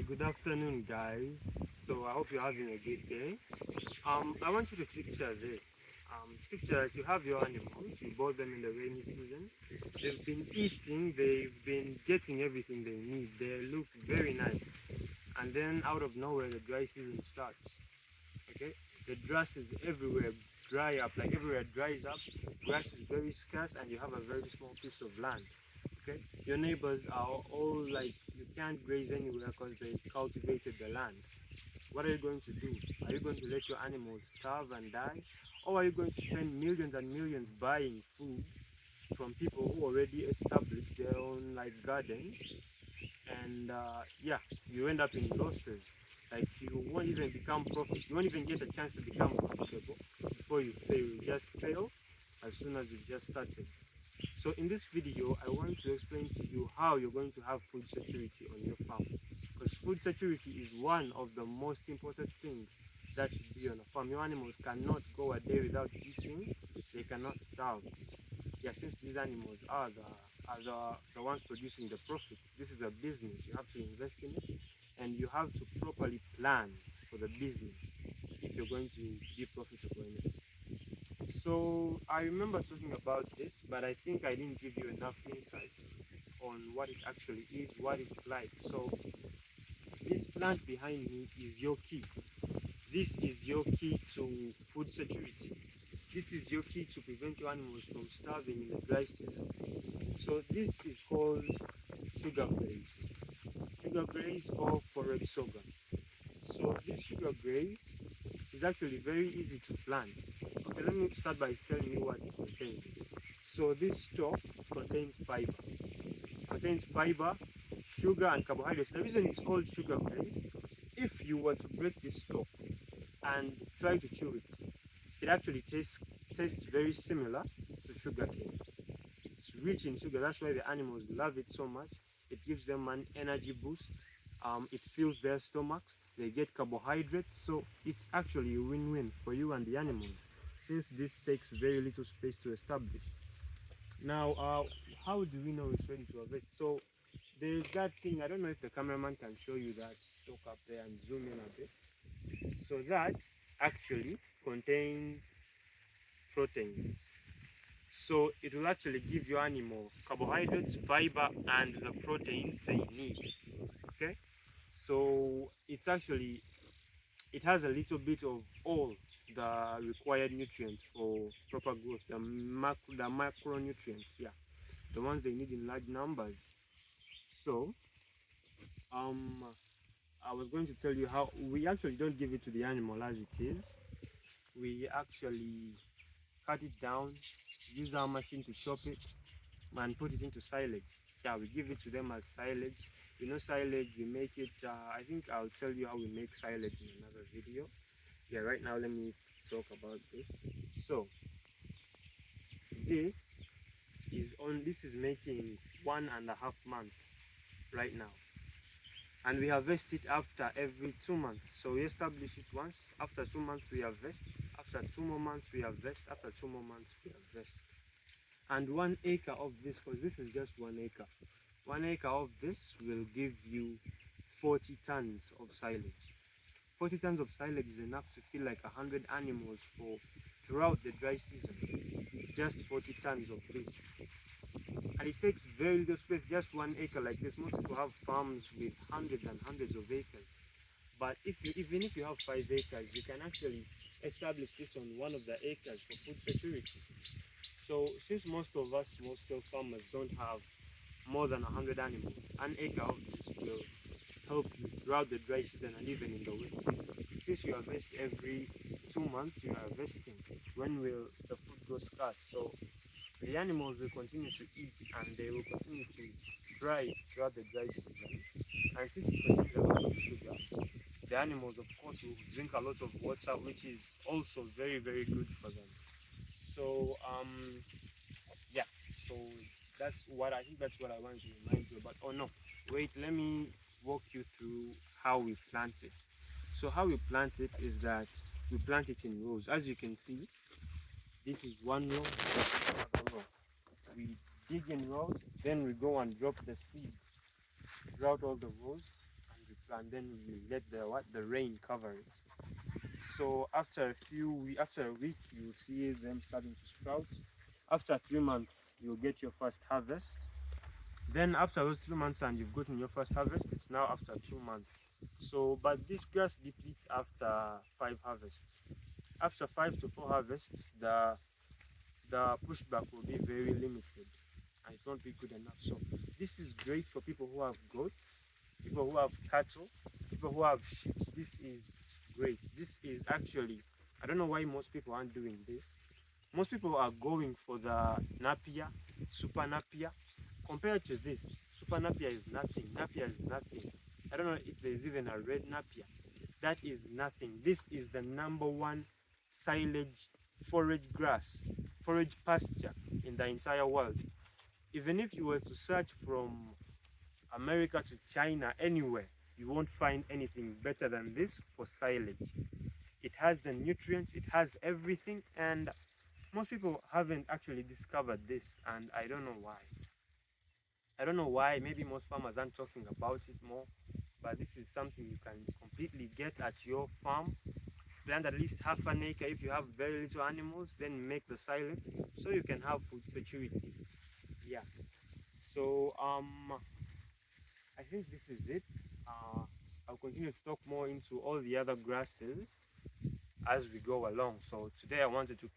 Good afternoon, guys. So I hope you're having a good day. I want you to picture this. Picture that you have your animals. You bought them in the rainy season. They've been eating. They've been getting everything they need. They look very nice. And then out of nowhere, the dry season starts. Okay, the grass is everywhere. Dry up, like everywhere dries up. Grass is very scarce, and you have a very small piece of land. Okay, your neighbors are all like you can't graze anywhere because they cultivated the land. What are you going to do? Are you going to let your animals starve and die, or are you going to spend millions and millions buying food from people who already established their own like gardens? And yeah, you end up in losses. Like you won't even become profit. You won't even get a chance to become profitable before you fail. You just fail as soon as you've just started. So in this video, I want to explain to you how you're going to have food security on your farm. Because food security is one of the most important things that should be on a farm. Your animals cannot go a day without eating. They cannot starve. Yeah, since these animals are the ones producing the profits, this is a business. You have to invest in it and you have to properly plan for the business if you're going to be profitable in it. So I remember talking about this, but I think I didn't give you enough insight on what it actually is, what it's like. So this plant behind me is your key. This is your key to food security. This is your key to prevent your animals from starving in the dry season. So this is called sugar graze. Sugar graze or forage sorghum. So this sugar graze is actually very easy to plant. Okay, let me start by telling you what it contains. So this stalk contains fiber. Contains fiber, sugar, and carbohydrates. The reason it's called sugar graze, if you were to break this stalk and try to chew it, it actually tastes very similar to sugar cane. It's rich in sugar. That's why the animals love it so much. It gives them an energy boost. It fills their stomachs. They get carbohydrates. So it's actually a win-win for you and the animals, since this takes very little space to establish. Now, how do we know it's ready to harvest? So there's that thing. I don't know if the cameraman can show you that stalk up there and zoom in a bit. So that actually contains proteins. So it will actually give your animal carbohydrates, fiber, and the proteins they need. Okay, so it has a little bit of all the required nutrients for proper growth, the macronutrients, yeah, the ones they need in large numbers. So um I was going to tell you how we actually don't give it to the animal as it is. We actually cut it down, use our machine to chop it, and put it into silage. Yeah, we give it to them as silage. You know, silage, we make it, I think I'll tell you how we make silage in another video. Yeah, right now, let me talk about this. So, this this is making 1.5 months right now. And we harvest it after every 2 months. So we establish it once, after 2 months we harvest, after 2 more months we harvest, after 2 more months we harvest. And 1 acre of this, because this is just 1 acre, 1 acre of this will give you 40 tons of silage. 40 tons of silage is enough to feed like 100 animals for throughout the dry season. Just 40 tons of this. And it takes very little space, just 1 acre like this. Most people have farms with hundreds and hundreds of acres. But even if you have 5 acres, you can actually establish this on one of the acres for food security. So since most of us small-scale farmers don't have more than 100 animals, an acre of this will help you throughout the dry season and even in the wet season. Since you harvest every 2 months, you are harvesting. When will the food go scarce? So the animals will continue to eat and they will continue to thrive throughout the dry season. And since it contains a lot of sugar, the animals, of course, will drink a lot of water, which is also very, very good for them. So, yeah, so that's what I want to remind you about. Oh no, wait, let me walk you through how we plant it. So how we plant it is that we plant it in rows. As you can see, this is one row, this is another row. We dig in rows, then we go and drop the seeds throughout all the rows and we and then we let the rain cover it. So after a week, you see them starting to sprout. After 3 months, you'll get your first harvest. Then after those 3 months and you've gotten your first harvest, it's now after 2 months. So, but this grass depletes after 5 harvests. After 5 to 4 harvests, the pushback will be very limited and it won't be good enough. So this is great for people who have goats, people who have cattle, people who have sheep. This is great. This is actually, I don't know why most people aren't doing this. Most people are going for the Napier, Super Napier. Compared to this, Super Napier is nothing. Napier is nothing. I don't know if there's even a red Napier. That is nothing. This is the #1 silage forage grass, forage pasture in the entire world. Even if you were to search from America to China, anywhere, you won't find anything better than this for silage. It has the nutrients, it has everything, and most people haven't actually discovered this, and I don't know why. I don't know why. Maybe most farmers aren't talking about it more, but this is something you can completely get at your farm. Plant at least half an acre. If you have very little animals, then make the silage so you can have food security. Yeah. So I think this is it. I'll continue to talk more into all the other grasses as we go along. So today I wanted to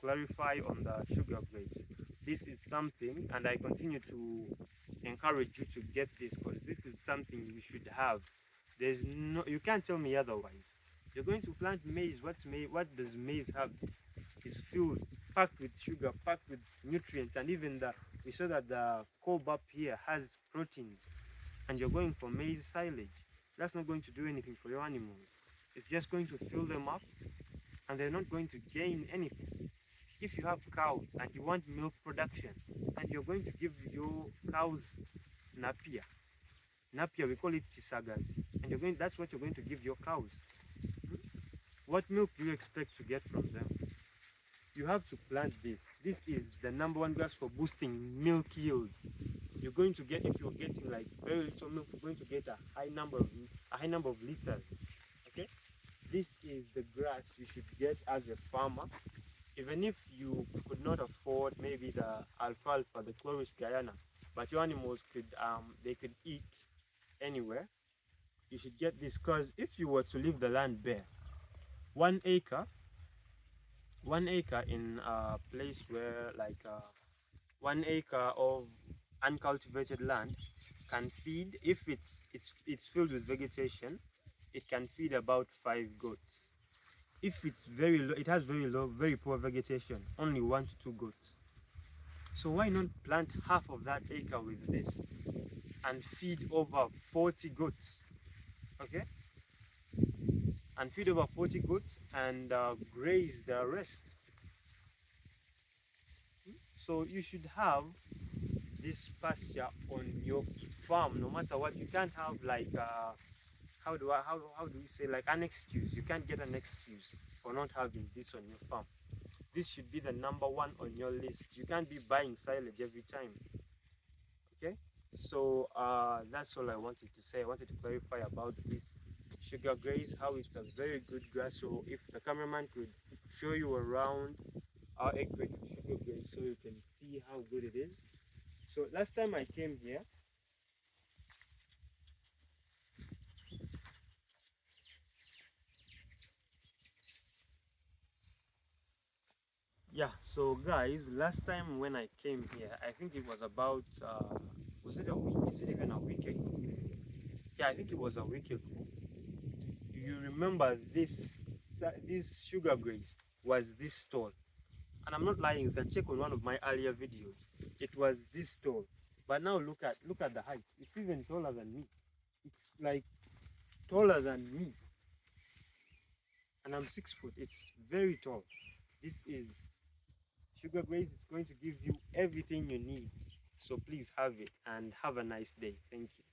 clarify on the sugar grapes. This is something, and I continue to encourage you to get this because this is something you should have. There's no, you can't tell me otherwise. You're going to plant maize. What's maize? What does maize have? It's filled, packed with sugar, packed with nutrients, and even we saw that the cob up here has proteins. And you're going for maize silage. That's not going to do anything for your animals. It's just going to fill them up, and they're not going to gain anything. If you have cows and you want milk production, and you're going to give your cows Napier, we call it Kisagasi, and that's what you're going to give your cows. What milk do you expect to get from them? You have to plant this. This is the #1 grass for boosting milk yield. You're going to get, if you're getting like very little milk, you're going to get a high number of liters. Okay, this is the grass you should get as a farmer. Even if you could not afford maybe the alfalfa, the Chloris Guyana, but your animals could eat anywhere, you should get this, because if you were to leave the land bare, 1 acre in a place where 1 acre of uncultivated land can feed, if it's filled with vegetation, it can feed about 5 goats. If it's very low, it has very poor vegetation, only 1 to 2 goats. So why not plant half of that acre with this and feed over 40 goats? Okay, and feed over 40 goats and graze the rest. So you should have this pasture on your farm, no matter what. You can't have like how do we say, like an excuse. You can't get an excuse for not having this on your farm. This should be the #1 on your list. You can't be buying silage every time. Okay, so that's all I wanted to say. I wanted to clarify about this sugar grass, how it's a very good grass. So if the cameraman could show you around our acreage of sugar grass so you can see how good it is. So last time I came here, yeah, so guys, last time when I came here, I think it was about was it a week? Is it even a week ago? Yeah, I think it was a week ago. You remember this sugar grass was this tall, and I'm not lying. You can check on one of my earlier videos. It was this tall, but now look at the height. It's even taller than me. It's like taller than me, and I'm 6 foot. It's very tall. This is sugar grass. Is going to give you everything you need. So please have it and have a nice day. Thank you.